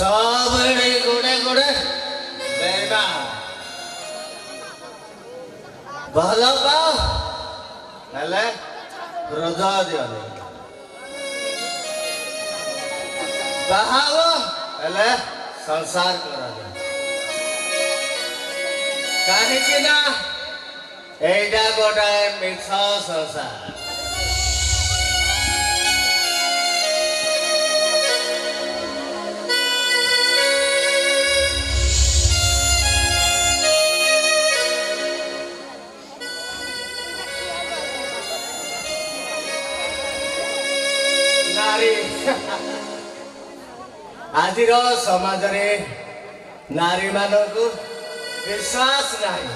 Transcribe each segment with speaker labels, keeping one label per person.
Speaker 1: सबड़े गुड़े गुड़े बेटा ଭଲ ପାଅ ହେଲେ ହୃଦୟ ଦିଅନି ବାହା ହବ ହେଲେ ସଂସାର କରାଯାଏ କାହିଁକି ନା ଏଇଟା ଗୋଟାଏ ମିଛ ସଂସାର आजिर समाज रे नारी मानक विश्वास नहीं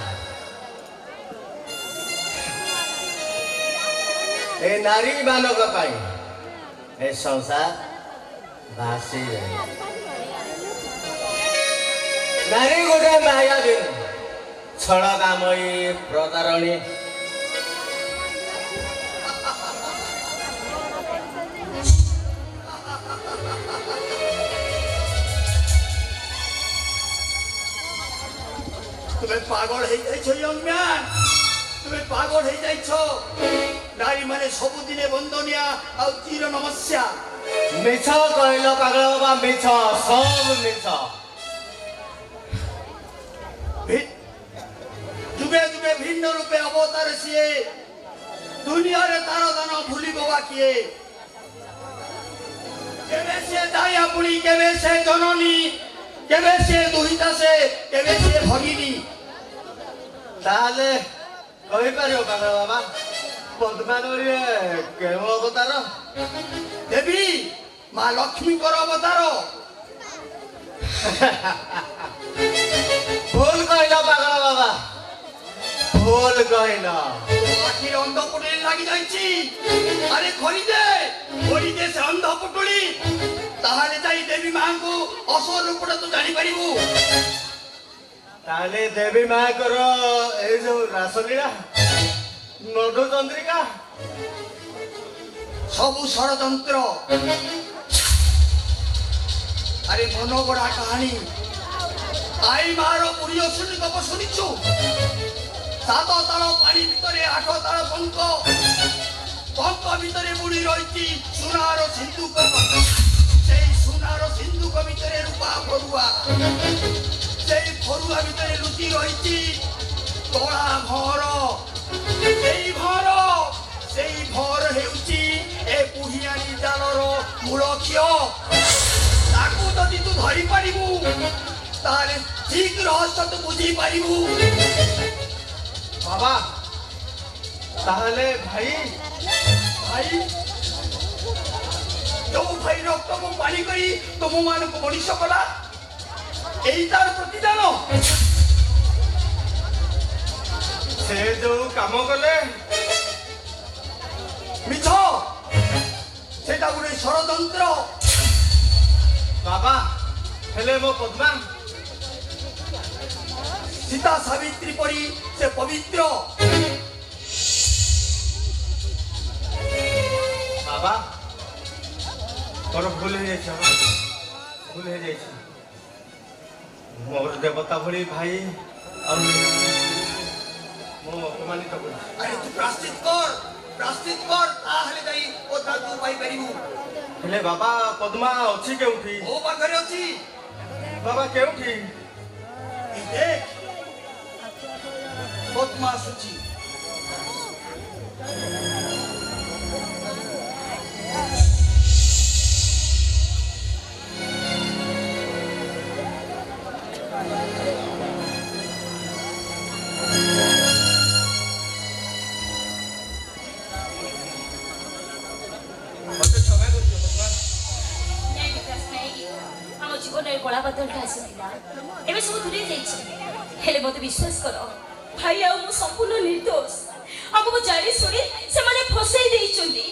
Speaker 1: ए नारी मानक पाई ए संसार भासी नारी गोटे माया दिन छल कामयी प्रतारणी
Speaker 2: तुम्हें पागल हो जाइछो यंग मैन तुम्हें पागल हो जाइछो नारी माने सबुदिने बंदनिया आ चिर नमस्या
Speaker 1: मिछ कहलो पागल बाबा मिछ सब मिछ
Speaker 2: जुगे जुगे भिन्न रूपे अवतार सिए दुनिया रे तार दान भूली बाबा किए केवे से दाया पुणी केवे से जननी केवे से दुहिता से केवे से भगिनी
Speaker 1: ताले कहि पारियो पागल बाबा पद्मावती केव अवतार
Speaker 2: देवी माँ लक्ष्मी कर अवतार
Speaker 1: भूल कहलो पागल बाबा भूल कहलो
Speaker 2: आखिर अंधपुटुली लगी जाइछि अरे खोली दे से अंधपुटुली ताहाले जाई देवी माँ को असल रूपटा तो जानी परिबु
Speaker 1: ताले देवी माँ करो ए जो रासलीला नडु चंद्रिका
Speaker 2: सबु षड़यंत्र अरे मनोगढ़ा कहानी आई मारो पुरियो सुनी गप सुनिछु सात ताल पानी भितरे आठ ताल पंख भितरे बुड़ी रही सुनार सिंधुक सुनार सिंधुक भितरे रूपा फरुआ फरुआ भितरे लुचि रही कला भर भर हेउची ए पुहियानी जालर मूलक्ष्य ताकू जदि तू धरी पारिबु ताले ठीक रहस्य तू बुझी पारिबु
Speaker 1: बाबा ताले भाई
Speaker 2: जो भाई रक्त को पानी करी तुम मान को मनुष्य कला एई तार प्रतिदान
Speaker 1: से जो काम कले
Speaker 2: मिछ सेटा गुटे षड़यंत्र
Speaker 1: बाबा हेले मो पद्मा
Speaker 2: सीता सावित्री परी से पवित्र
Speaker 1: बाबा तोर भूल हो जाए भूल हो जाए मोर देवता भली भाई और मो अपमानित कर
Speaker 2: अरे तू प्राश्चित कर ताहले जाई ओता तू पाई परिबु
Speaker 1: हेले बाबा पद्मा अछि केउठी
Speaker 2: ओ पाखरे अछि
Speaker 1: बाबा केउठी
Speaker 2: ई देख पद्मा सुची
Speaker 3: कला बदलटा आसीला एबे सब दूरे जाइछि हेले मते विश्वास करो भाई आ मु संपूर्ण निर्दोष हमको जारी सुनी से माने फसई देइछोंदी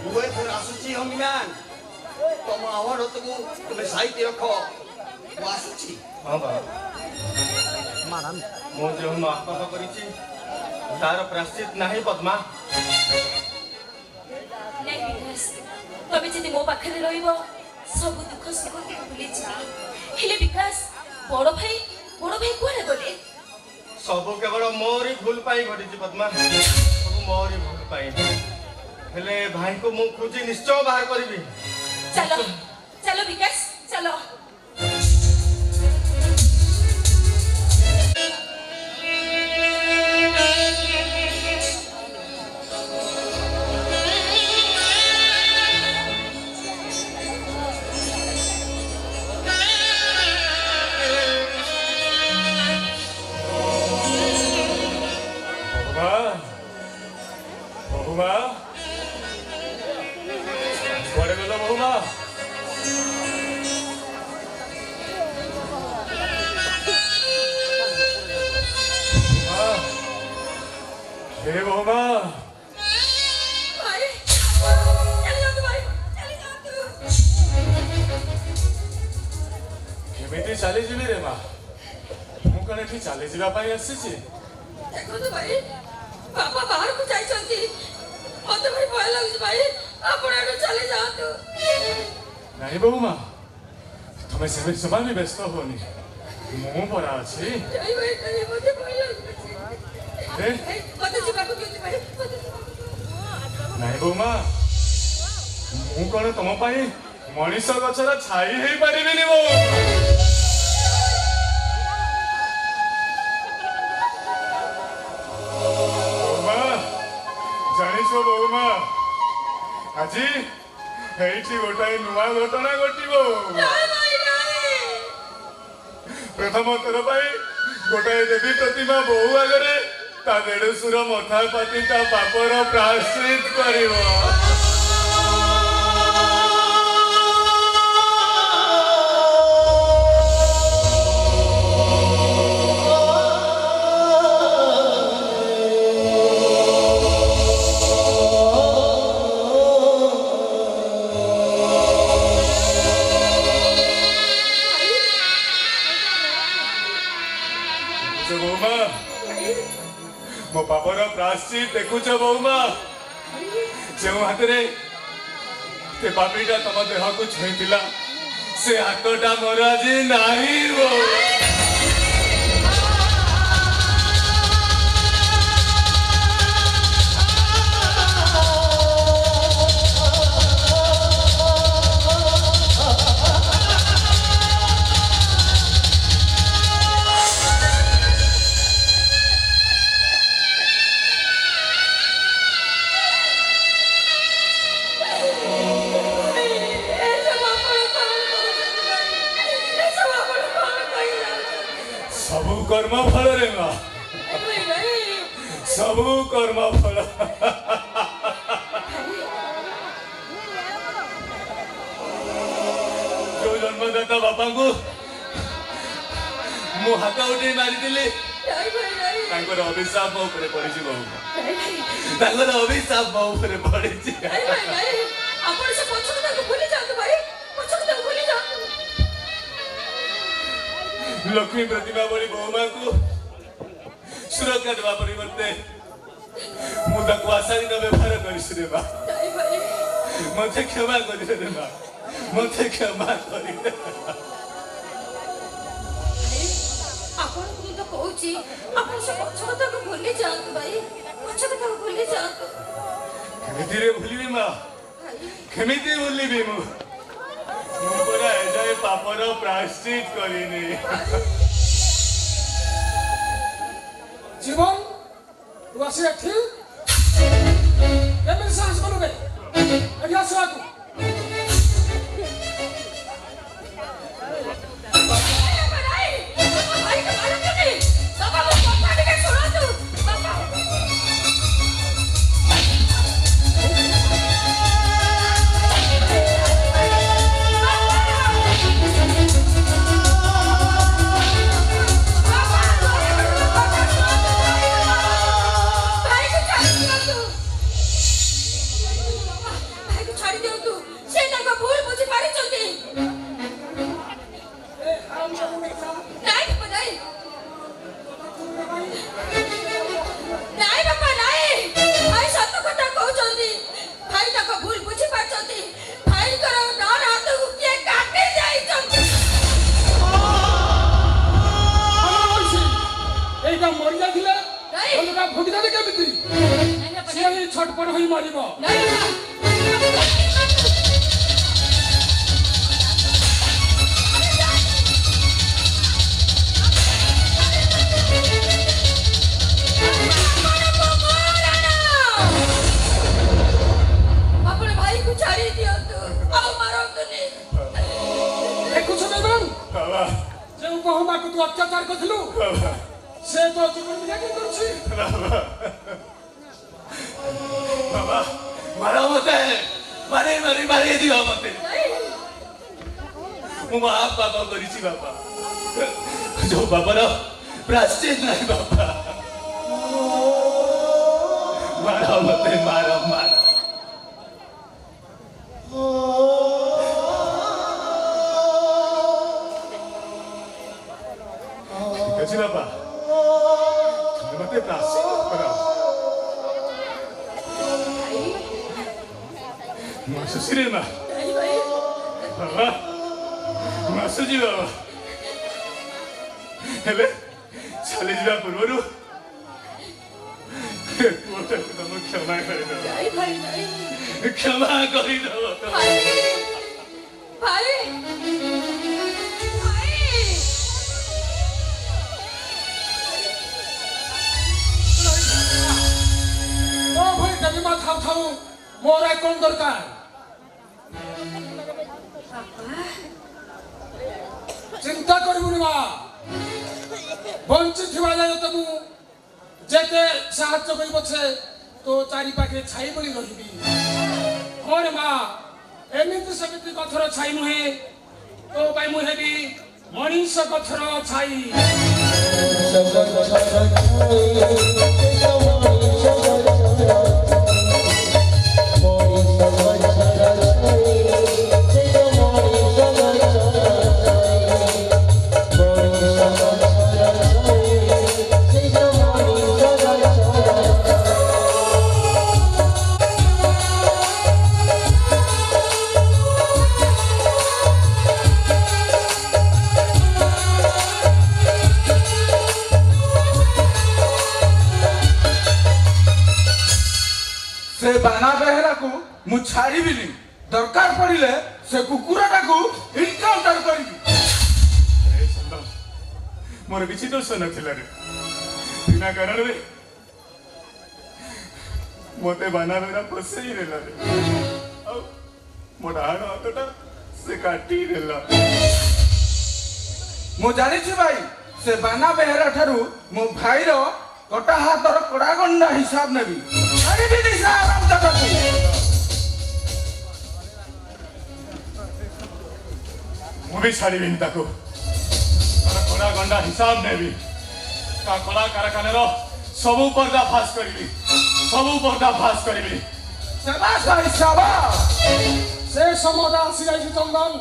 Speaker 2: ओए फिर आसुची हंगम्यान तुम आवर तुम तुम साहित्य रखो वो आसुची
Speaker 1: हां बाबा मानन मो जो पाप करिछि तार प्राश्चित नाही पद्मा
Speaker 3: नहीं विकास तबे जदि मो पाखरे रहिबो ସବୁ ଦୁଃଖ ସୁଖକୁ ଭୁଲିଯିବି। ହେଲେ ବିକାଶ ବଡ଼ ଭାଇ କୁଆଡ଼େ ଗଲେ?
Speaker 1: ସବୁ କେବଳ ମୋରି ଭୁଲ ପାଇଁ ଘଟିଛି ପଦ୍ମା, ସବୁ ମୋରି ଭୁଲ ପାଇଁ। ହେଲେ ଭାଇଙ୍କୁ ମୁଁ ଖୋଜି ନିଶ୍ଚୟ ବାହାର କରିବି।
Speaker 3: ଚାଲ ଚାଲ ବିକାଶ ଚାଲ।
Speaker 4: बहुमा कुआडे गल बहुमा? हे बहुमा
Speaker 3: ଭାଇ ଚାଲି ଯାଆନ୍ତୁ ଭାଇ, ଚାଲି ଯାଆନ୍ତୁ।
Speaker 4: କେମିତି ଚାଲିଯିବି ରେ ମା? ମୁଁ କଣ ଏଠି ଚାଲିଯିବା ପାଇଁ ଆସିଛି?
Speaker 3: ଦେଖନ୍ତୁ ଭାଇ, ବାପା ବାହାରକୁ ଯାଇଛନ୍ତି। ମତେ ଭାଇ ଭୟ ଲାଗୁଛି ଭାଇ, ଆପଣ ଏଠୁ ଚାଲି ଯାଆନ୍ତୁ।
Speaker 4: ନାଇଁ ବହୁମା, ତମେ ସେମିତି ଜମା ବି ବ୍ୟସ୍ତ ହୁଅନି, ମୁଁ ପରା ଅଛି।
Speaker 3: ଭାଇ ଭାଇ ଭାଇ, ମତେ ଭୟ ଲାଗୁଛି।
Speaker 4: ଏ?
Speaker 3: ଭାଇ, ମତେ ଯିବାକୁ ଦିଅନ୍ତୁ ଭାଇ, ମତେ ଯିବାକୁ ଦିଅନ୍ତୁ।
Speaker 4: ନାଇଁ ବହୁମା, ମୁଁ କଣ ତମ ପାଇଁ ମଣିଷ ଗଛର ଛାଇ ହେଇପାରିବିନି ବୋଉ। ଜାଣିଛ ବହୁମା, ଆଜି ଏଇଠି ଗୋଟାଏ ନୂଆ ଘଟଣା ଘଟିବ। ପ୍ରଥମ ଥର ପାଇଁ ଗୋଟାଏ ଦେବୀ ପ୍ରତିମା ବୋହୁ ଆଗରେ ତା ଦେଢଶୁର ମଥା ପାତି ତା ପାପର ପ୍ରାୟଶ୍ଚିତ କରିବ। बहुमा, मो पापर प्राश्चित देखुच बहुमा, जो हाथ रे पापीटा तम देह को छुई से हाथटा मोर आज नहीं। सबु कर्म फल रे माँ, सबु कर्म फल। जो जन्मदाता बापा को मु हाथ उठे मारी अभिशाप मो ऊपर पड़ी बहु, अभिशाप मो ऊपर पड़ी। लक्ष्मी प्रतिमा बड़ी बहुमा को सुरक्षा देवा परिवर्ते मुझे आशारी व्यवहार कर मत क्षमा कर मत क्षमा कर। भूलि माँ केमिति भूलि मु एजाए पापर प्रायश्चित करिनी।
Speaker 5: जीवन तू आसी एठी केमिति साहस करूबे एठी आसो आगु।
Speaker 3: ସେ
Speaker 5: ପାପର ହୋଇ ମରିବ।
Speaker 3: ନାଇଁ ବାବା। ଆପଣ ଭାଇକୁ ଛାଡ଼ି ଦିଅନ୍ତୁ ଆଉ ମାରନ୍ତୁନି।
Speaker 5: ଦେଖୁଛୁ ବେଗମ
Speaker 4: ବାବା
Speaker 5: ଯେଉଁ ବୋହୂମାକୁ ତୁ ଅତ୍ୟାଚାର କରିଥିଲୁ
Speaker 4: ବାବା
Speaker 5: ସେ ତୋ ଜୀବନ ବିନାଶ କରୁଛି।
Speaker 4: ବାବା ମାର ମତେ ମାରି ଦିଅ ମତେ ମୁଁ ମହା ପାପ କରିଛି ବାବା ଯୋଉ ବାବାର ପ୍ରାଶ୍ଚିତ ନାହିଁ ବାବା ମାର ମତେ ମାର ଠିକ ଅଛି ବାବା ତମେ ମତେ ପ୍ରାଶ୍ଚିତ କରାଅ ମୁଁ ଆସୁଛି ରେ ମା ବାବା ମୁଁ ଆସୁଛି ବାବା ହେଲେ ଚାଲିଯିବା ପୂର୍ବରୁ ପୁଅଟାକୁ ତମ କ୍ଷମା କରିଦେବ
Speaker 3: ନାଇଁ ଭାଇ ନାଇଁ।
Speaker 4: କ୍ଷମା କରିଦେବ
Speaker 3: ଭାଇ ଭାଇ ଭାଇ।
Speaker 5: ମୋ ଭଳି ଦେବୀ ମା ଥାଉ ଥାଉ ମୋର ଆଉ କଣ ଦରକାର? ଚିନ୍ତା କରିବୁନି ମା ବଞ୍ଚିଥିବା ଯାଏ ତ ମୁଁ ଯେତେ ସାହାଯ୍ୟ କରି ପଛେ ତୋ ଚାରି ପାଖେ ଛାଇ ବୋଲି ରହିବି। ହଁ ରେ ମା ଏମିତି ସେମିତି ଗଛର ଛାଇ ନୁହେଁ ତୋ ପାଇଁ ମୁଁ ହେବି ମଣିଷ ଗଛର ଛାଇ।
Speaker 6: से बाना बेहराकू मु छाड़िबिनी दरकार पड़िले से कुकुराटाकू इनकाउंटर करिबि।
Speaker 4: अरे संदम मोर किछि दोष नथिला रे बिना कारण रे मोते बाना बेरा फसई रेला रे औ मोटा हाड हातटा से काटी रेला
Speaker 6: मु जानि छि भाई से बाना बेहरा ठारू मो भाईर कटा हातर कड़ा गंडा हिसाब नेबी छाड़िबिनी से आराम तकू
Speaker 4: मु भी छाड़िबिनी ताको तार कड़ा गंडा हिसाब नेबी ता कला कारखाना रो सबु पर्दा फास करबी
Speaker 6: शाबाश भाई शाबाश।
Speaker 5: ସେ ସମୟ ଆସିଯାଇଛି ଚନ୍ଦନ।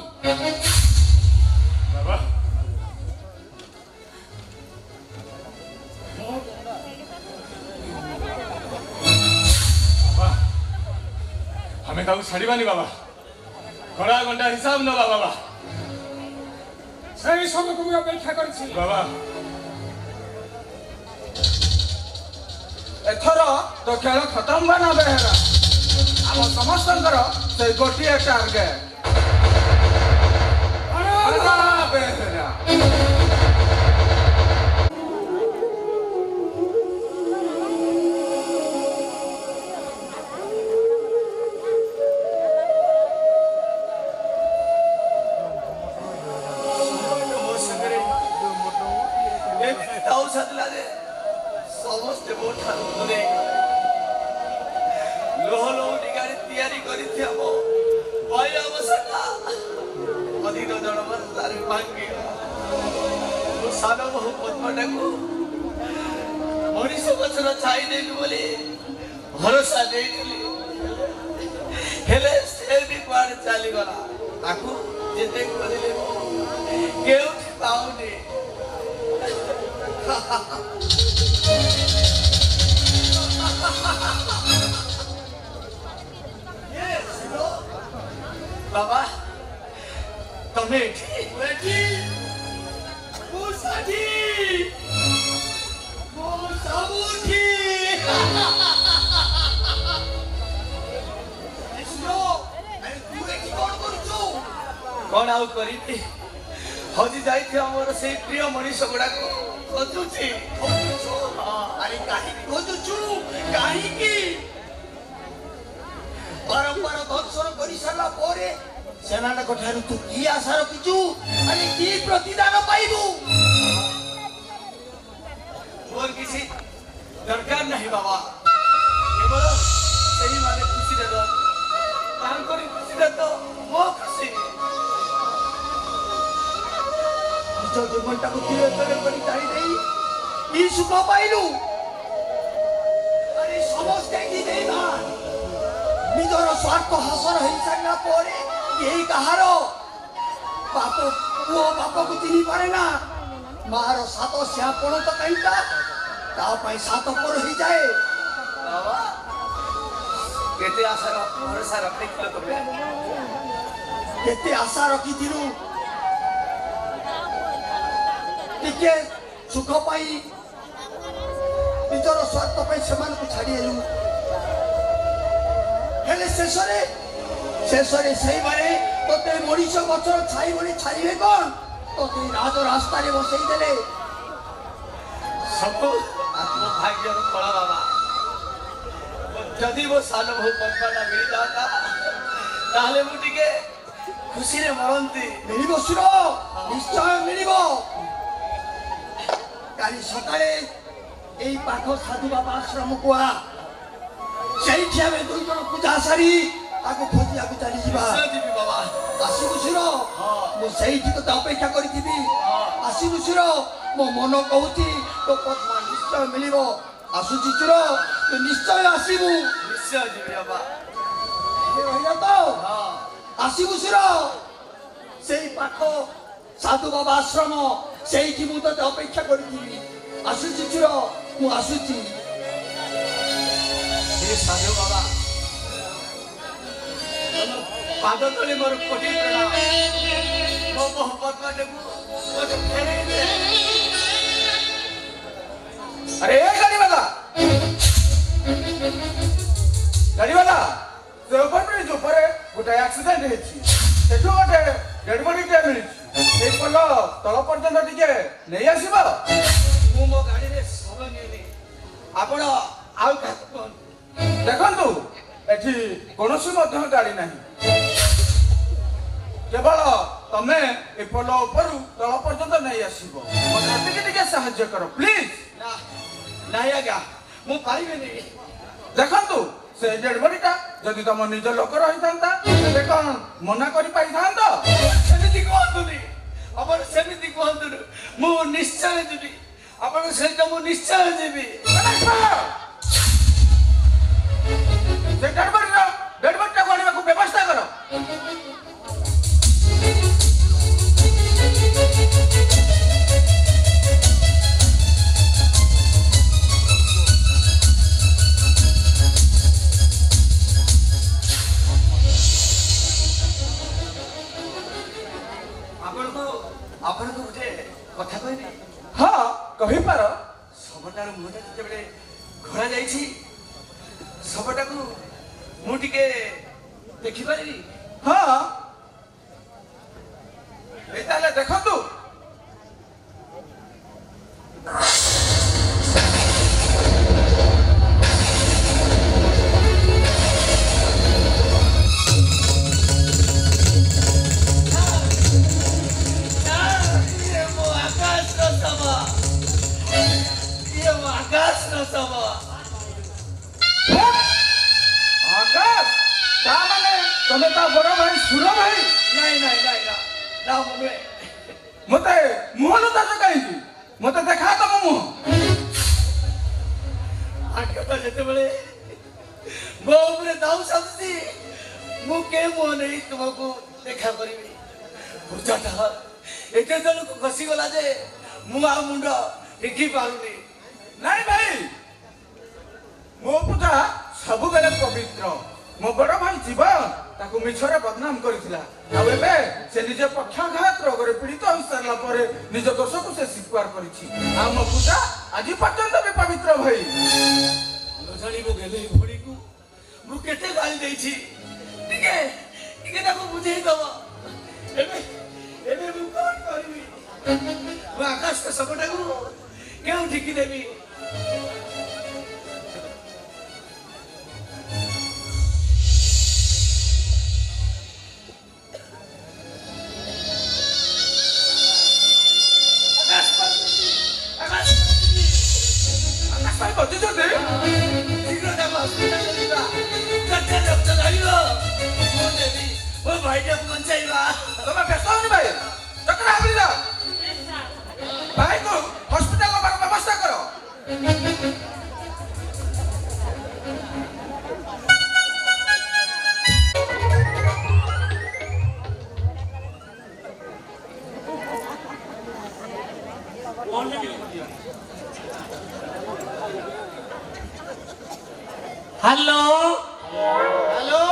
Speaker 4: बाबा बाबा हमें ताऊ छाड़िबानी बाबा कड़ा गंडा हिसाब नबा बाबा
Speaker 5: সেই সময়କୁ ମୁଁ ଅପେକ୍ଷା କରିଛି।
Speaker 4: बाबा
Speaker 6: एथर तो खेल खत्म बाना बेहरा आम समस्तंकर से गोटे टार्गेट बाना बेहरा।
Speaker 2: ମୋ ସାଙ୍ଗରେ ଏମିତି ଦାଉ ସାରିଲା ଯେ ସମସ୍ତେ ମୋ ଠାରୁ ଦୂରେଇ ଲୋହ ଲହୁଟି ଗାଡ଼ି ତିଆରି କରିଥିବା ମୋ ଭାଇ ଅବସ୍ଥା ଅଧିକ ଜଣ ବର୍ଷାରେ ଭାଙ୍ଗିଗଲା। ମୋ ସାନ ବୋହୂ ପଦ୍ମଟାକୁ ମଣିଷ ଗଛର ଛାଇ ଦେବି ବୋଲି ଭରସା ଦେଇଥିଲି ହେଲେ ସେ ବି କୁଆଡ଼େ ଚାଲିଗଲା। ତାକୁ ଯେତେ କହିଲେ କେଉଁଠି ପାଉନି। बाबा तमे एठी ମୁଁ ସାଥୀ ମୁଁ ସବୁଠି ଆଉ କରିବି ହଜି ଯାଇଥିବା ମୋର ସେଇ ପ୍ରିୟ ମଣିଷ ଗୁଡାକ ଖୋଜୁଛି। ଆରେ କାହିଁକି ଖୋଜୁଛୁ? କାହିଁକି? ବାରମ୍ବାର ଦର୍ଶନ କରିସାରିଲା ପରେ ସେମାନଙ୍କ ଠାରୁ ତୁ କି ଆଶା ରଖିଛୁ? ଆରେ କି ପ୍ରତିଦାନ ପାଇବୁ? ମୋର କିଛି ଦରକାର ନାହିଁ ବାବା, କେବଳ ସେଇମାନେ ଖୁସିରେ ରହ, ତାଙ୍କରି ଖୁସିରେ ତ ମୋ ଖୁସି। ନିଜ ଜୀବନଟାକୁ ତିଳେ ତିଳେ କରି ଜାଳି ଦେଇ କି ସୁଖ ପାଇଲୁ? ଆରେ ସମସ୍ତେ ଦେବା ନିଜର ସ୍ୱାର୍ଥ ହାସଲ ହେଇସାରିଲା ପରେ କେହି କାହାର ବାପ ପୁଅ ବାପକୁ ଚିହ୍ନି ପାରେ ନା। ମାର ସାତ ଶ୍ୟାପଣ ତ କାହିଁକା ତା ପାଇଁ ସାତ ପର ହେଇଯାଏ। ବାବା କେତେ ଆଶାର ଭରସା ରଖିଥିଲ ତମେ, କେତେ ଆଶା ରଖିଥିଲୁ ଟିକେ ସୁଖ ପାଇଁ ନିଜର ସ୍ୱାର୍ଥ ପାଇଁ ସେମାନଙ୍କୁ ଛାଡ଼ିଦେଲୁ। ହେଲେ ଶେଷରେ ସେଇମାନେ ତୋତେ ମଣିଷ ଗଛର ଛାଇ ଭଳି ଛାଡ଼ିବେ କଣ? ତୋତେ ରାଜ ରାସ୍ତାରେ ବସେଇ ଦେଲେ। ସବୁ ଆତ୍ମଭାଗ୍ୟର ଫଳ ବାବା। ଯଦି ମୋ ସାନ ବୋହୂ କଳ୍ପନା ମିଳିଯାଆନ୍ତା ତାହେଲେ ମୁଁ ଟିକେ ଖୁସିରେ ମରନ୍ତି। ମିଳିବ ସୁର, ନିଶ୍ଚୟ ମିଳିବ। କାଲି ସକାଳେ ଏଇ ପାଖ ସାଧୁ ବାବା ଆଶ୍ରମକୁ ଆ, ସେଇଠି ଆମେ ଦୁଇ ଜଣ ପୂଜା ସାରି ତାକୁ ଖୋଜିବାକୁ ଚାଲିଯିବା। ବାବା ଆସିବୁ ସୁର, ମୁଁ ସେଇଠି ତୋତେ ଅପେକ୍ଷା କରିଥିବି। ଆସିବୁ ସୁର, ମୋ ମନ କହୁଛି ତୋ ପଦ୍ମା ନିଶ୍ଚୟ ମିଳିବ। ଆସୁଛି ସୁର, ତୁ ନିଶ୍ଚୟ ଆସିବୁ। ନିଶ୍ଚୟ ଯିବି ବାବା। ରହିଲା ତ? ଆସିବୁ ସୁର, ସେଇ ପାଖ ସାଧୁ ବାବା ଆଶ୍ରମ, ସେଇଠି ମୁଁ ତୋତେ ଅପେକ୍ଷା କରିଥିବି। ଆସୁଛି ସୁର, ମୁଁ ଆସୁଛି। ସାଧୁ ବାବା ପାଦ ତଳେ ମୋର କୋଟି ପ୍ରଣାମ। ମୋ ପଦ୍ମାଟାକୁ ମୋତେ ଫେରେଇ ଦେ।
Speaker 6: अरे गाडीवाला से ओवर ब्रिज ऊपर गोटे एक्सीडेंट ହେଇଛି। ସେଠୁ ଗୋଟେ ଡେଡ୍ ବଡିଟେ ମିଳିଛି। ଏଇ ପୋଲ ତଳ ପର୍ଯ୍ୟନ୍ତ ଟିକେ ନେଇ ଆସିବ।
Speaker 2: ମୁଁ ମୋ ଗାଡ଼ିରେ ଶବ ନିଏନି, ଆପଣ ଆଉ କାହାକୁ କୁହନ୍ତୁ।
Speaker 6: ଦେଖନ୍ତୁ ଏଠି କୌଣସି ମଧ୍ୟ ଗାଡ଼ି ନାହିଁ, କେବଳ ତମେ ଏ ପୋଲ ଉପରୁ ତଳ ପର୍ଯ୍ୟନ୍ତ ନେଇ ଆସିବ। ମୋତେ ଏତିକି ଟିକେ ସାହାଯ୍ୟ କର ପ୍ଲିଜ।
Speaker 2: ନାଇଁ ଆଜ୍ଞା, ମୁଁ ପାରିବିନି।
Speaker 6: ଦେଖନ୍ତୁ ସେ ଡେଡ୍ ବଡିଟା ଯଦି ତମ ନିଜ ଲୋକ ରହିଥାନ୍ତା ତେବେ କଣ ମନା କରିପାରିଥାନ୍ତ?
Speaker 2: ସେମିତି କୁହନ୍ତୁନି, ଆପଣ ସେମିତି କୁହନ୍ତୁନି। ମୁଁ ନିଶ୍ଚୟ ଯିବି, ଆପଣଙ୍କ ସହିତ ମୁଁ ନିଶ୍ଚୟ ଯିବି।
Speaker 6: ସେ ଡେଡ୍ ବଡିଟାକୁ ଆଣିବାକୁ ବ୍ୟବସ୍ଥା କର।
Speaker 2: ଆପଣଙ୍କୁ ଗୋଟେ କଥା କହିବି?
Speaker 6: ହଁ କହିପାର।
Speaker 2: ଶବଟାର ମୁହଁଟା ଯେତେବେଳେ ଘୋରା ଯାଇଛି, ଶବଟାକୁ ମୁଁ ଟିକେ ଦେଖିପାରିବି?
Speaker 6: ହଁ এই তাহলে ଦେଖନ୍ତୁ। ଆକାଶ, ତା ମାନେ ତମେ ତା ବଡ ଭାଇ ସୁର ଭାଇ?
Speaker 2: ନାଇଁ ନାଇଁ ନାଇଁ ନା ନା ମୁଁ
Speaker 6: ମତେ ମୁହଁ ଲୁଚାଛ କାହିଁକି? ମତେ ଦେଖା ତମ ମୁହଁ।
Speaker 2: ଆଗଟା ଯେତେବେଳେ ମୋ ଉପରେ ଦାଉ ସାଜୁଛି, ମୁଁ କେ ମୁହଁ ନେଇ ତୁମକୁ ଦେଖା କରିବି? ପୂଜାଟା ଏତେ ଜଣକୁ ଖସିଗଲା ଯେ ମୁଁ ଆଉ ମୁଣ୍ଡ ଟେକି ପାରୁନି।
Speaker 6: ନାଇଁ ଭାଇ, ମୋ ପୂଜା ସବୁବେଳେ ପବିତ୍ର। ମୋ ବଡ ଭାଇ ଜୀବନ ତାକୁ ମିଛରେ ବଦନାମ କରିଥିଲା, ଆଉ ଏବେ ସେ ନିଜ ପକ୍ଷାଘାତ ରୋଗରେ ପୀଡ଼ିତ ହୋଇସାରିଲା ପରେ ନିଜ ଦୋଷକୁ ସେ ସ୍ୱୀକାର କରିଛି। ଆଉ ମୋ ପୂଜା ଆଜି ପର୍ଯ୍ୟନ୍ତ ବି ପବିତ୍ର ଭାଇ।
Speaker 2: ନ ଜାଣି ମୋ ଗେଲେଇ ଭଡ଼ିକୁ ମୁଁ କେତେ ଗାଳି ଦେଇଛି, ଟିକେ ଟିକେ ତାକୁ ବୁଝେଇ ଦବ। ଏବେ ଏବେ ମୁଁ କଣ କରିବି? ମୁଁ ଆକାଶ ସବୁଟାକୁ କେଉଁଠିକି ଦେବି?
Speaker 6: ଭାଇ ବସିଛନ୍ତି
Speaker 2: ଶୀଘ୍ର ତାକୁ ହସ୍ପିଟାଲ ଯିବା। ରକ୍ତ ଧରିବ। ମୁଁ ଦେବି ମୋ ଭାଇଟାକୁ ବଞ୍ଚାଇବା।
Speaker 6: ତମେ ବ୍ୟସ୍ତ ହଉନି ଭାଇ ଚକ୍ର ଭାବିଲ ଭାଇକୁ ହସ୍ପିଟାଲ ନବାର ବ୍ୟବସ୍ଥା କର।
Speaker 7: ହ୍ୟାଲୋ
Speaker 1: ହ୍ୟାଲୋ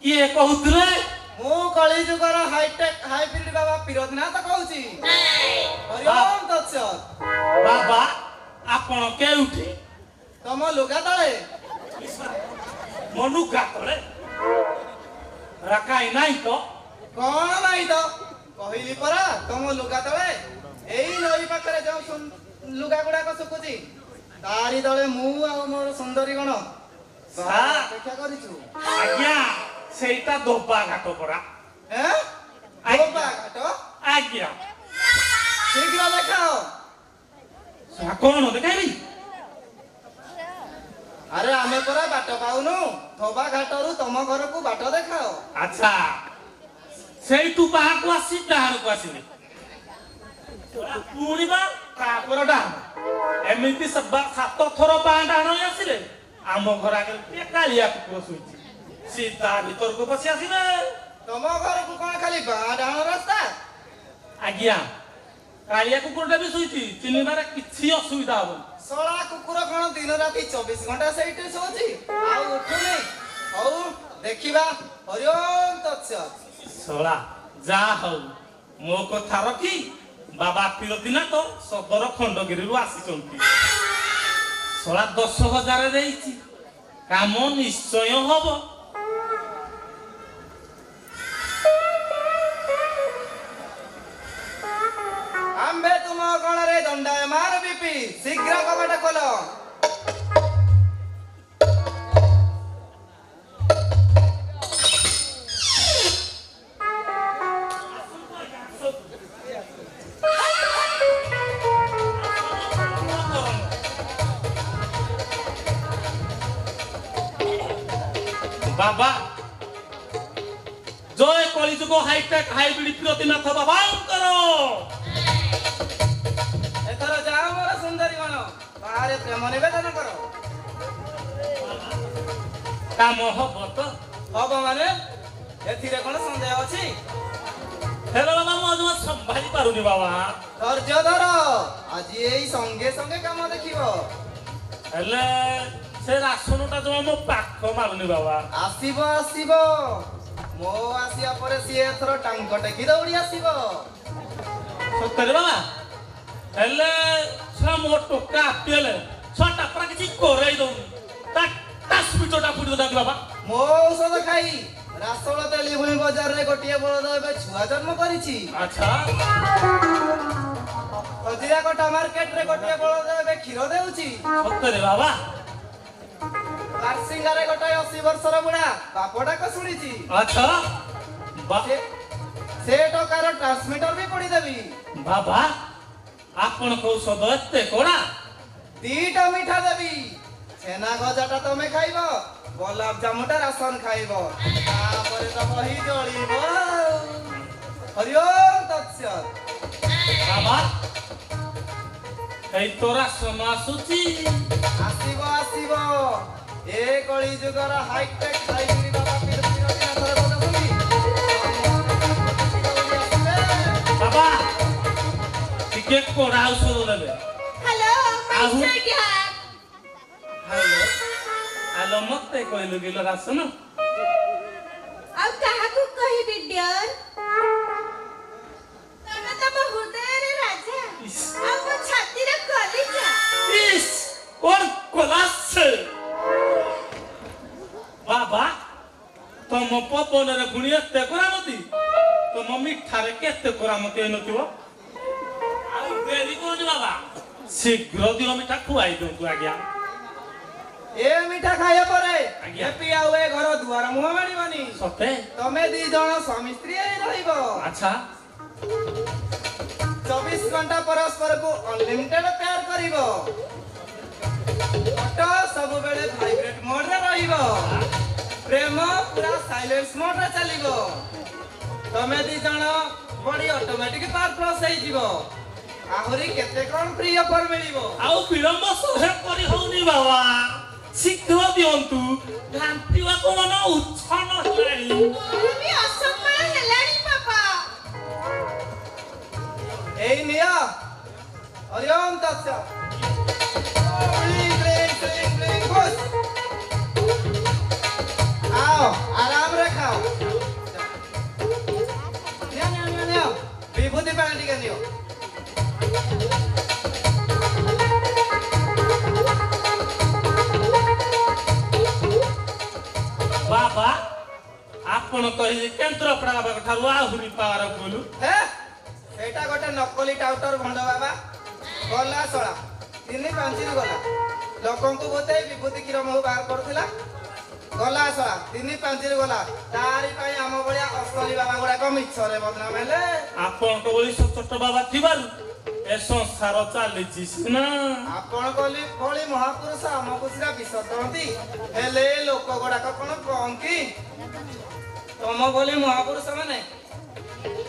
Speaker 7: କିଏ କହୁଥିଲେ?
Speaker 1: ମୁଁ କଳିଯୁଗର ହାଇବ୍ରିଡ ବାବା ପିରୋଧନାଥ କହୁଛି। ହରିଓମ ତତ୍ସତ୍।
Speaker 7: ବାବା ଆପଣ କେଉଁଠି?
Speaker 1: ତମ ଲୁଗା ତଳେ।
Speaker 7: ମୋ ଲୁଗା ତଳେ କାହିଁ ନାହିଁ ତ?
Speaker 1: କଣ ନାହିଁ ତ କହିଲି ପରା ତମ ଲୁଗା ତଳେ। ଏଇ ନଈ ପାଖରେ ଯୋଉ ଲୁଗା ଗୁଡାକ ଶୁଖୁଛି ତାରି ତଳେ ମୁଁ ଆଉ ମୋର ସୁନ୍ଦରୀ ଗଣ ଅପେକ୍ଷା କରିଛୁ।
Speaker 7: ଆଜ୍ଞା ସେଇଟା ଦୋବା ଘାଟ ପରା।
Speaker 1: ଘାଟ
Speaker 7: ଆଜ୍ଞା
Speaker 1: ଶୀଘ୍ର ଦେଖାଅ।
Speaker 7: କଣ ଦେଖାଇବି?
Speaker 1: ଆରେ ଆମେ ପରା ବାଟ ପାଉନୁ। ଧୋବା ଘାଟରୁ ତମ ଘରକୁ ବାଟ ଦେଖାଅ।
Speaker 7: ଆଚ୍ଛା ସେଇଠୁ ବାହାକୁ ଆସି ଡାହାଣକୁ ଆସିଲି ପୁଣି ବା ତାପରେ ଡାହାଣ ଏମିତି 7 ଥର ବାଁ ଡାହାଣ ଆସିଲେ ଆମ ଘର ଆଗରେ ଟିକେ କାଳିଆ କୁକୁର ଶୋଇଛି। ସୀତା ଭିତରକୁ ପଶି ଆସିବେ।
Speaker 1: ତମ ଘରକୁ କଣ ଖାଲି ବାଁ ଡାହାଣ ରାସ୍ତା?
Speaker 7: ଆଜ୍ଞା କାଳିଆ କୁକୁରଟା ବି ଶୋଇଛି ଚିହ୍ନିବାରେ କିଛି ଅସୁବିଧା ହବନି।
Speaker 1: ଶଳା କୁକୁର କଣ ଦିନ ରାତି 24 ଘଣ୍ଟା ସେଇଠି ଶୋଉଛି ଆଉ ଉଠୁନି? ହଉ ଦେଖିବା। ହରିଓମ ତତ୍ସତ୍।
Speaker 7: ଶଳା ଯାହା ହଉ ମୋ କଥା ରଖି ବାବା ପିରୋଧନାଥ ସଦର ଖଣ୍ଡଗିରିରୁ ଆସିଛନ୍ତି। ଶଳା 10,000 ଦେଇଛି କାମ ନିଶ୍ଚୟ ହବ।
Speaker 1: ଆମ୍ଭେ ତୁମ ଗଣରେ ଦଣ୍ଡାୟମାନ ବିପି। ଶୀଘ୍ର କବାଟ ଖୋଲ।
Speaker 7: ବାବା ଜୟ କଳିଯୁଗ ହାଇଟେକ୍ ହାଇବ୍ରିଡ ପିରୋଧନାଥ ବାବାଙ୍କର।
Speaker 1: ଏଥର ଯାଅ ମୋର ସୁନ୍ଦରୀ ଗଣ ବାହାରେ ପ୍ରେମ ନିବେଦନ କର।
Speaker 7: କାମ ହବ ତ?
Speaker 1: ହବ ମାନେ ଏଥିରେ କଣ ସନ୍ଦେହ ଅଛି?
Speaker 7: ହେଲେ ବାବା ମୁଁ ଆଜି ସମ୍ଭାଳି ପାରୁନି ବାବା।
Speaker 1: ଧୈର୍ଯ୍ୟ ଧର ଆଜି ଏଇ ସଙ୍ଗେ ସଙ୍ଗେ କାମ ଦେଖିବ।
Speaker 7: ହେଲେ ସେ ରାସନଟା ଜମା ମୋ ପାଖ ମାରୁନି ବାବା।
Speaker 1: ଆସିବ ଆସିବ। ମୋ ଆସିବା ପରେ ସିଏ ଏଥର ଟାଙ୍କ ଟେକି ଦୌଡ଼ି ଆସିବ।
Speaker 7: ସତରେ ବାବା? ହେଲେ ଛୁଆ ମୋ ଟୋକା ଆপিଲେ ଛୁଆଟା ପୁରା କିଛି କରେଇ ଦଉନି। ତା ସ୍ପିଟଟା ଫୁଟି ଦଉନାହାନ୍ତି ବାବା।
Speaker 1: ମୋ ଔଷଧ ଖାଇ ରାସୋଳ ତେଲିଭୂଇଁ ବଜାରରେ ଗୋଟିଏ ବଳଦ ଏବେ ଛୁଆ ଜନ୍ମ କରିଛି।
Speaker 7: ଆଚ୍ଛା
Speaker 1: ହଜିରାକଟା ମାର୍କେଟରେ ଗୋଟିଏ ବଳଦ ଏବେ କ୍ଷୀର ଦେଉଛି।
Speaker 7: ସତରେ ବାବା?
Speaker 1: ବାର୍ସିଙ୍ଗାରେ ଗୋଟାଏ 80 ବର୍ଷର ବୁଢା ବାପଡାକ ଶୁଣିଛି।
Speaker 7: ଆଚ୍ଛା
Speaker 1: ସେ ଟଙ୍କାର ଟ୍ରାନ୍ସମିଟର ବି ପୋଡ଼ିଦେବି।
Speaker 7: ବାବା ଆପଣଙ୍କ ଔଷଧ ଏତେ କଡ଼ା?
Speaker 1: 2ଟା ମିଠା ଦେବି। ଛେନା ଗଜାଟା ତମେ ଖାଇବ, ଗୋଲାପ ଜାମୁଟା ରାସନ ଖାଇବ। ତାପରେ ତ ବହି ଜଳିବ। ହରିଓମ ତତ୍ସତ୍।
Speaker 7: ବାବା ଏଇ ତ ରାସନ ଆସୁଛି।
Speaker 1: ଆସିବ ଆସିବ। ଏ କଳି ଯୁଗର ହାଇଟେକ୍ ହାଇବ୍ରିଡ ବାବା ପିରୋଧନାଥର ଗଜଭୂମି।
Speaker 7: ବାବା ଟିକେ କଡ଼ା ଔଷଧ ଦେବେ।
Speaker 3: ହ୍ୟାଲୋ
Speaker 7: ଆହୁ-
Speaker 3: ମିଷ୍ଟର ଡ୍ୟାଡ।
Speaker 7: ହ୍ୟାଲୋ ମତେ କହିଲୁ କିଲ ରାସନ?
Speaker 3: ଆଉ କାହାକୁ କହିବି ଡିୟର? ତମେ ତମ ହୃଦୟରେ ରାଜା ଆଉ ମୋ ଛାତିର କଲିଜା।
Speaker 7: ଇସ୍ କଣ କଲାସେ? ବାବା ତମ ପବନରେ ପୁଣି ଏତେ କରାମତି? ତ ତମ ମିଠାରେ କେତେ କରା ମତେ ନଥିବ ଆଉ ଡେରି କରୁନି ବାବା ଶୀଘ୍ର ଦିନ ମିଠା ଖୁଆଇ ଦିଅନ୍ତୁ ଆଜ୍ଞା
Speaker 1: ଏ ମିଠା ଖାଇବା ପରେ
Speaker 7: ଆଜ୍ଞା।
Speaker 1: ହେପି ଆଉ ଏ ଘର ଦୁଆର ମୁହଁ ମାଡ଼ିବନି
Speaker 7: ସତେ
Speaker 1: ତମେ ଦି ଜଣ ସ୍ୱାମୀ ସ୍ତ୍ରୀ ହେଇ ରହିବ
Speaker 7: ଆଚ୍ଛା
Speaker 1: 24 ଘଣ୍ଟା ପରସ୍ପରକୁ ଅନଲିମିଟେଡ ପ୍ୟାର କରିବ ଫଟୋ ସବୁବେଳେ ଭାଇବ୍ରେଟ ମୋଡରେ ରହିବ ପ୍ରେମ ପୁରା ସାଇଲେନ୍ସ ମୋଡରେ ଚାଲିବ ତମେ ଦି ଜଣ ବଡି ଅଟୋମେଟିକ ପାର ପ୍ଲସ୍ ହେଇଯିବ ଆହୁରି କେତେ କଣ ପ୍ରିୟ ଅଫର ମିଳିବ
Speaker 7: ଆଉ ବିଳମ୍ବ ସହ୍ୟ କରି ହଉନି ବାବା ଶୀଘ୍ର ଦିଅନ୍ତୁ ଘାଣ୍ଟିବାକୁ ମନ ଉଚ୍ଛନ ହେଲାଣି
Speaker 3: ବି ଅସମ୍ମାନ ହେଲାଣି ବାପା
Speaker 1: ଏଇ ନିଅ ହରିଓମ ତତ୍ସ ବ୍ଲିଙ୍ଗ ବ୍ଲିଙ୍ଗ ବ୍ଲିଙ୍ଗ ବ୍ଲିଙ୍ଗ ଘୋଷ आओ आराम रे खाओ नियो विभूति पानी टिके नियो
Speaker 7: ବାବା ଆପଣ କହିଲେ କେନ୍ଦ୍ରାପଡ଼ା ବାବା ଠାରୁ ଆହୁରି ପାୱାରଫୁଲ
Speaker 1: हे एटा गोटे नकली टाउटर भंड बाबा गला सळा 3-5 गला लोकन को बोते विभूति की रमहु बाहर करथिला गला सळा 3-5 गला तारी पई हम बळिया असली बाबा गुडा को मिछरे बदनाम हेले
Speaker 7: ଆପଣଙ୍କ ଭଳି ସଚୋଟ ବାବା ଥିବାରୁ ଏ ସଂସାର ଚାଲିଛି ସିନା
Speaker 1: आपण कोली भଳି महापुरुष हमको सिरा विश्वास करती हेले लोक गुडा को कोन कहंकी तम भଳି महापुरुष माने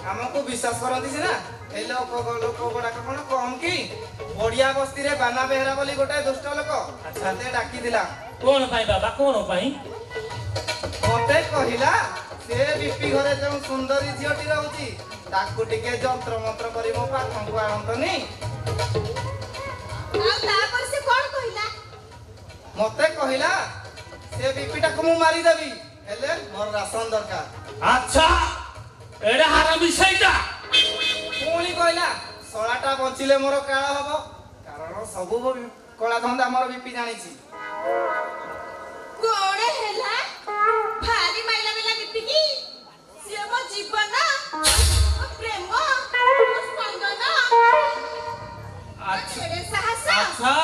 Speaker 1: हमको विश्वास करती सिना ए लोक गुडा को कोन कहंकी बड़िया बस्ती रे बाना बेहरा बोली गोटे दुष्ट लोक साथे डाकी दिला
Speaker 7: କଣ ପାଇଁ ବାବା କଣ ପାଇଁ
Speaker 1: मते कहिला से बीपी घरे जो सुंदरी झियोटी रहउची ताकू टिके जंत्र मंत्र करी मो पाखंकु आनंतनी
Speaker 3: ଆଉ ତାପରେ ସେ କଣ କହିଲା
Speaker 1: मते कहिला से बीपी टाकू मु मारी देबी हेले मोर राशन दरकार
Speaker 7: ଆଚ୍ଛା ଏଡା ହାର ବିଷୟଟା
Speaker 1: पुणी कहिला सळाटा बंचिले मोर काळ हबो कारण सब कला धंदा मोर बीपी जानिची
Speaker 3: କଣ ହେଲା ଭାରି ମାଇଲା ବେଲା ବିପିକି ସିଏ ମୋ ଜୀବନ ମୋ ପ୍ରେମ ମୋ ସ୍ପନ୍ଦନ
Speaker 7: ଆଚ୍ଛା
Speaker 3: ଏଡ଼େ ସାହସ
Speaker 7: ଆଚ୍ଛା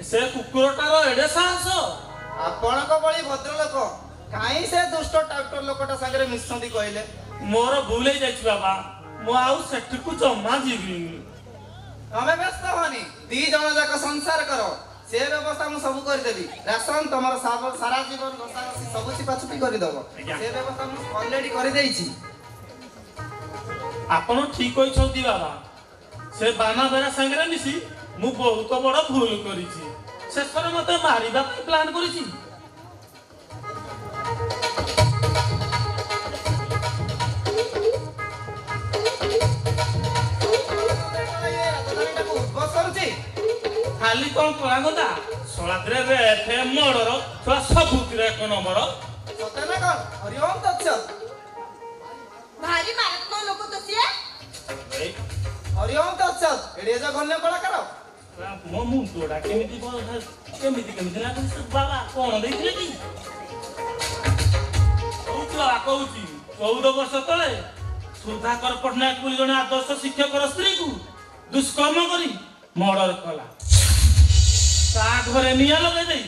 Speaker 7: ସେ କୁକୁରଟାର ଏଡେ ସାହସ
Speaker 1: ଆପଣଙ୍କ ଭଳି ଭଦ୍ରଲୋକ କାହିଁ ସେ ଦୁଷ୍ଟ ଟାକ୍ଟର ଲୋକଟା ସାଙ୍ଗରେ ମିଶନ୍ତି କହିଲେ
Speaker 7: ମୋର ଭୁଲ ହେଇଯାଇଛି ବାବା ମୁଁ ଆଉ ସେଠିକୁ ଜମା ଯିବିନି
Speaker 1: ତମେ ବ୍ୟସ୍ତ ହନି ଦି ଜଣ ଯାକ ସଂସାର କର ସେ ବ୍ୟବସ୍ଥା ମୁଁ ସବୁ କରିଦେବି ରାସନ ତମର ସାରା ଜୀବନ ଘଷାଘଷି ସବୁ ଚିପାଚୁପି କରିଦବ
Speaker 7: ଆଜ୍ଞା।
Speaker 1: ସେ ବ୍ୟବସ୍ଥା ମୁଁ ଅଲରେଡି କରିଦେଇଛି
Speaker 7: ଆପଣ ଠିକ କହିଛନ୍ତି ବାବା ସେ ବାନା ବେରା ସାଙ୍ଗରେ ମିଶି ମୁଁ ବହୁତ ବଡ ଭୁଲ କରିଛି ଶେଷରେ ମତେ ମାରିବା ପାଇଁ ପ୍ଲାନ୍ କରିଛି
Speaker 1: ରାଜଧାନୀଟାକୁ ଉଦ୍ଭବ କରୁଛି
Speaker 7: ଖାଲି କଣ କଳା ଗଦା ସଳାଦ୍ରେ ରେଫେ ମର୍ଡର ଛୁଆ ସବୁଥିରେ ଏକ ନମ୍ବର
Speaker 1: ସତେ ନା କଣ ହରିଓମ ତତ୍ସ
Speaker 3: ଭାରି ମାରାତ୍ମକ ଲୋକ ତ ସିଏ
Speaker 7: ଏଇ
Speaker 1: ହରିଓମ ତତ୍ସ ଏଡିଏ ଜଘନ୍ୟ କଳାକାର
Speaker 7: ମୋ ମୁଣ୍ଡଟା କେମିତି କେମିତି ଲାଗୁଛି ବାବା କଣ ଦେଇଥିଲେ କି କହୁଛି ବାବା କହୁଛି 14 ବର୍ଷ ତଳେ ସୁଧାକର ପଟ୍ଟନାୟକ ବୋଲି ଜଣେ ଆଦର୍ଶ ଶିକ୍ଷକର ସ୍ତ୍ରୀକୁ ଦୁଷ୍କର୍ମ କରି ମର୍ଡର କଲା ତା ଘରେ ନିଆଁ ଲଗେଇ ଦେଇ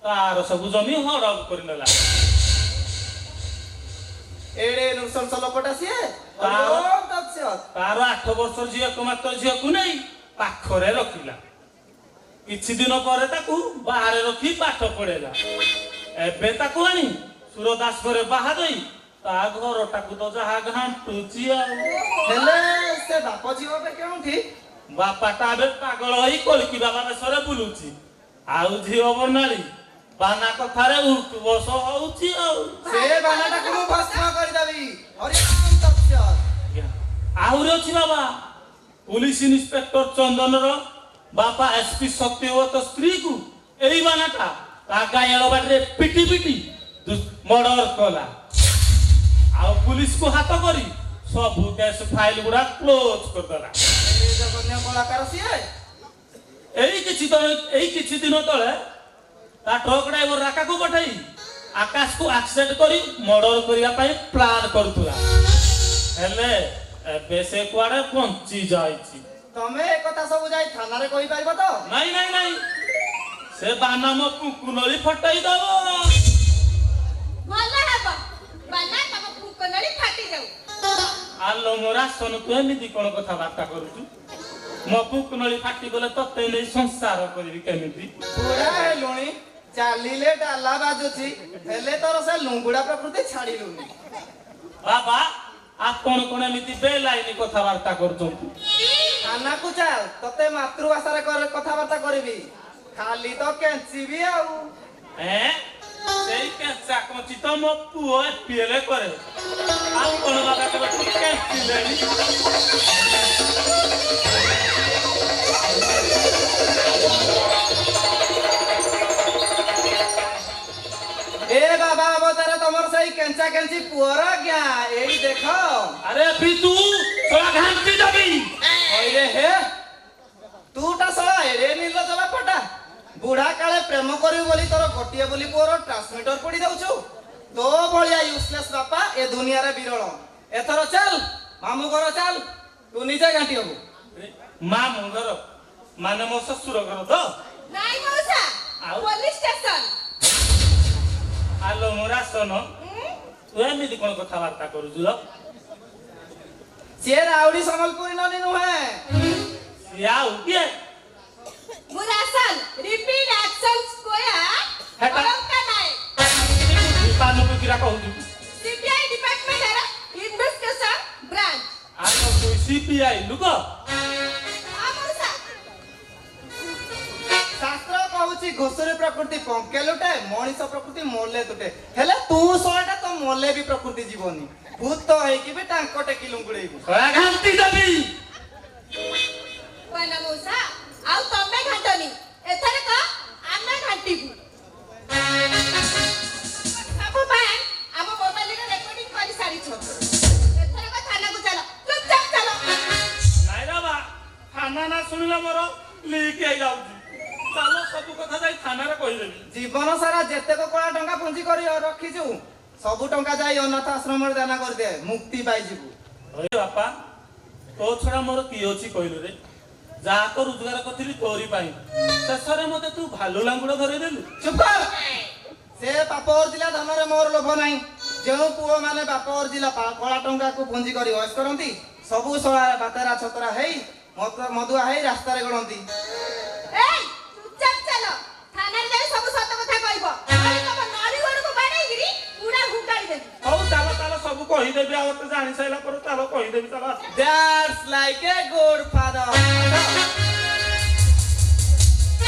Speaker 7: ତାର ସବୁ ଜମି ହଡପ କରିନେଲା
Speaker 1: ଏଡେ ନୃଶଂସ ଲୋକଟା ସିଏ
Speaker 7: ତାର-
Speaker 1: ହରିଓମ ତତ୍ସ
Speaker 7: ତାର 8 ବର୍ଷର ଝିଅ ଏକମାତ୍ର ଝିଅକୁ ନେଇ ପାଖରେ ରଖିଲା କିଛି ଦିନ ପରେ ତାକୁ ବାହାରେ ରଖି ପାଠ ପଢେଇଲା ଏବେ ତାକୁ ଆଣି ସୁରଦାସ ଘରେ ବାହା ଦେଇ ତା ଘରଟାକୁ ତ ଯାହା ଘାଣ୍ଟୁଛି ଆଉ
Speaker 1: ହେଲେ ସେ ବାପ ଝିଅ ଏବେ କେଉଁଠି
Speaker 7: ବାପାଟା ଏବେ ପାଗଳ ହେଇ କଳିକି ବାବା ବେଶରେ ବୁଲୁଛି ଆଉ ଝିଅ ବର୍ଣ୍ଣାଳୀ ବାନା କଥାରେ ଉଠୁ ବସ ହଉଛି ଆଉ
Speaker 1: ସେ ବାନାଟାକୁ ମୁଁ ଭସ୍ମ କରିଦେବି ହରିଓମ ତତ୍ସ
Speaker 7: ଆହୁରି ଅଛି ବାବା ପୁଲିସ ଇନ୍ସପେକ୍ଟର ଚନ୍ଦନର ବାପା ଏସପି ସତ୍ୟବ୍ରତ ସ୍ତ୍ରୀକୁ ଏଇ ବାନାଟା ତା ଗାଈଆଳ ବାଟରେ ପିଟି ପିଟି ମର୍ଡର କଲା ଆଉ ପୁଲିସକୁ ହାତ କରି ସବୁ କେସ୍ ଫାଇଲ ଗୁଡା କ୍ଲୋଜ କରିଦେଲା
Speaker 1: ଏଡେ ଜଘନ୍ୟ କଳାକାର ସିଏ
Speaker 7: ଏଇ କିଛି ଦିନ ତଳେ ତା ଟ୍ରକ୍ ଡ୍ରାଇଭର ରାକାକୁ ପଠେଇ ଆକାଶକୁ ଆକ୍ସିଡେଣ୍ଟ କରି ମର୍ଡର କରିବା ପାଇଁ ପ୍ଲାନ୍ କରୁଥିଲା ହେଲେ ଏବେ ସେ କୁଆଡେ ବଞ୍ଚି ଯାଇଛି।
Speaker 1: ତମେ ଏ କଥା ସବୁ ଯାଇ ଥାନାରେ କହିପାରିବ ତ?
Speaker 7: ନାଇଁ ନାଇଁ ନାଇଁ ସେ ବାନା ମୋ କୁକୁନଳି ଫଟାଇ ଦବ।
Speaker 3: ଭଲ ହେବ ବାନା ତମ କୁକୁନଳି ଫାଟି ଯାଉ।
Speaker 7: ଆଲୋ ମୋ ରାସନ ତୁ ଏମିତି କଣ କଥାବାର୍ତ୍ତା କରୁଛୁ? ମୋ କୁକୁନଳି ଫାଟିଗଲେ ତତେ ନେଇ ସଂସାର କରିବି କେମିତି?
Speaker 1: ବୁଢା ହେଲୁଣି, ଚାଲିଲେ ଡାଲା ବାଜୁଛି, ହେଲେ ତୋର ସେ ଲୁଙ୍ଗୁଡା ପ୍ରକୃତି ଛାଡିଲୁନି।
Speaker 7: ବାବା ଆପଣ କଣ ଏମିତି ବେଲାଇନି କଥାବାର୍ତ୍ତା କରୁଛନ୍ତି?
Speaker 1: ଥାନାକୁ ଚାଲ, ତତେ ମାତୃଭାଷାରେ କଥାବାର୍ତ୍ତା କରିବି। ଖାଲି ତ କେଞ୍ଚିବି ଆଉ।
Speaker 7: ସେଇ କେଞ୍ଚା କଞ୍ଚି ତ ମୋ ପୁଅ ଏପିଏଲ କରେ। ଆଉ କଣ ବାବା କେବେ କେଞ୍ଚିଲେଣି?
Speaker 1: ଏ ବାବା ଅବତାର ତମର ସେଇ କେଞ୍ଚା କେଞ୍ଚି ପୁଅର ଆଜ୍ଞା ଏଇ ଦେଖ।
Speaker 7: ଆରେ ତୁ ଶଳା ଘାଣ୍ଟି ଦେବି।
Speaker 1: ହଇରେ ହେ ତୁଟା ଶଳା ଏଡେ ନିର୍ଲଜ ବାପଟା। ବୁଢା କାଳେ ପ୍ରେମ କରିବୁ ବୋଲି ତୋର ଗୋଟିଏ ବୋଲି ପୁଅର ଟ୍ରାନ୍ସମିଟର ପୋଡି ଦଉଛୁ। ତୋ ଭଳିଆ ୟୁଜଲେସ୍ ବାପା ଏ ଦୁନିଆରେ ବିରଳ। ଏଥର ଚାଲ ମାମୁଁ ଘର ଚାଲ, ତୁ ନିଜେ ଘାଣ୍ଟି ହବୁ।
Speaker 7: ମାମୁଁ ଘର ମାନେ ମୋ ଶ୍ୱଶୁର ଘର ତ?
Speaker 3: ନାଇଁ ମଉସା
Speaker 7: ଆଉ?
Speaker 3: Police station.
Speaker 7: ଆଲୋ ମୋ ରାସନ ତୁ ଏମିତି କଣ କଥାବାର୍ତ୍ତା କରୁଛୁ ଲୋ?
Speaker 1: ସିଏ ରାଉଡି ସମ୍ବଲପୁରୀ ନନି ନୁହେଁ।
Speaker 7: ସିଏ ଆଉ କିଏ?
Speaker 3: ମୁରାସନ ରିପିଟ୍ ଆକ୍ସନ ସ୍କୋୟାର
Speaker 7: ହେଟା।
Speaker 3: ଅଲଙ୍କା ନାଇଁ।
Speaker 7: ପାନକୁ କିରା କହୁଛୁ?
Speaker 3: ସିବିଆଇ ଡିପାର୍ଟମେଣ୍ଟର ଇନଭେଷ୍ଟିଗେସନ ବ୍ରାଞ୍ଚ।
Speaker 7: ଆଲୋ ତୁ ସିପିଆଇ ଲୁକ?
Speaker 3: ମଉସା
Speaker 1: ଶାସ୍ତ୍ର କହୁଛି ଘୁଷୁରୀ ପ୍ରକୃତି ପଙ୍କେ ଲୁଟେ, ମଣିଷ ପ୍ରକୃତି ମଲେ ତୁଟେ। ହେଲେ ତୁ ଶଳାଟା ତ ମଲେ ବି ପ୍ରକୃତି ଯିବନି। ଭୂତ ହେଇକି ବି ଟାଙ୍କ ଟେକି ଲୁଙ୍ଗୁଡେଇବୁ।
Speaker 7: ଶଳା ଘାଣ୍ଟି ଦେବି।
Speaker 3: କହିଲା ମଉସା ଆଉ ତମେ ଘାଣ୍ଟନି, ଏଥରକ ଆମେ ଘାଣ୍ଟିବୁ। ସବୁ ପାଇଁ ଆମ ମୋବାଇଲରେ ରେକର୍ଡିଂ କରି ସାରିଛ। ଏଥରକ ଥାନାକୁ ଚାଲ, ଚୁପଚାପ ଚାଲ।
Speaker 7: ନାଇଁ ବାବା ଥାନା ନା ଶୁଣିଲେ ମୋର ଲିକ୍ ହେଇଯାଉଛି। ଚାଲ ସବୁ କଥା ଯାଇ ଥାନାରେ କହିଦେବି।
Speaker 1: ଜୀବନ ସାରା ଯେତେକ କଳା ଟଙ୍କା ପୁଞ୍ଜି କରି ରଖିଛୁ ସବୁ ଟଙ୍କା ଯାଇ ଅନାଥ ଆଶ୍ରମରେ ଦାନ କରିଦେ, ମୁକ୍ତି ପାଇଯିବୁ।
Speaker 7: ହଇ ବାପା ତୋ ଛଡା ମୋର କିଏ ଅଛି କହିଲୁ ରେ? ଯାହା ତ ରୋଜଗାର କରିଥିଲି ତୋରି ପାଇଁ, ଶେଷରେ ମତେ ତୁ ଭାଲୁ ଲାଙ୍ଗୁଡ ଧରେଇଦେଲୁ।
Speaker 1: ଚୁପ କର। ସେ ବାପ ଅର୍ଜିଲା ଧନରେ ମୋର ଲୋଭ ନାହିଁ। ଯେଉଁ ପୁଅ ମାନେ ବାପ ଅର୍ଜିଲା କଳା ଟଙ୍କାକୁ ପୁଞ୍ଜି କରି ଅୟସ କରନ୍ତି, ସବୁ ଶଳା ବାତେରା ଛତରା ହେଇ ମଦୁଆ ହେଇ ରାସ୍ତାରେ ଗଳନ୍ତି।
Speaker 3: ଏଇ ଚୁପଚାପ ଚାଲ, ଥାନାରେ ଯାଇ ସବୁ ସତ କଥା କହିବ। ନହେଲେ ତମ ନଳି ଗୋଡକୁ ବାଡେଇକିରି ପୁରା ହୁଙ୍କାଳି ଦେବି।
Speaker 7: ହଉ ଚାଲ ଚାଲ ସବୁ କହିଦେବି। ଆଉ ତ ଜାଣି ସାରିଲା ପରେ ଚାଲ କହିଦେବି। ଚାଲ
Speaker 1: That's like a good father.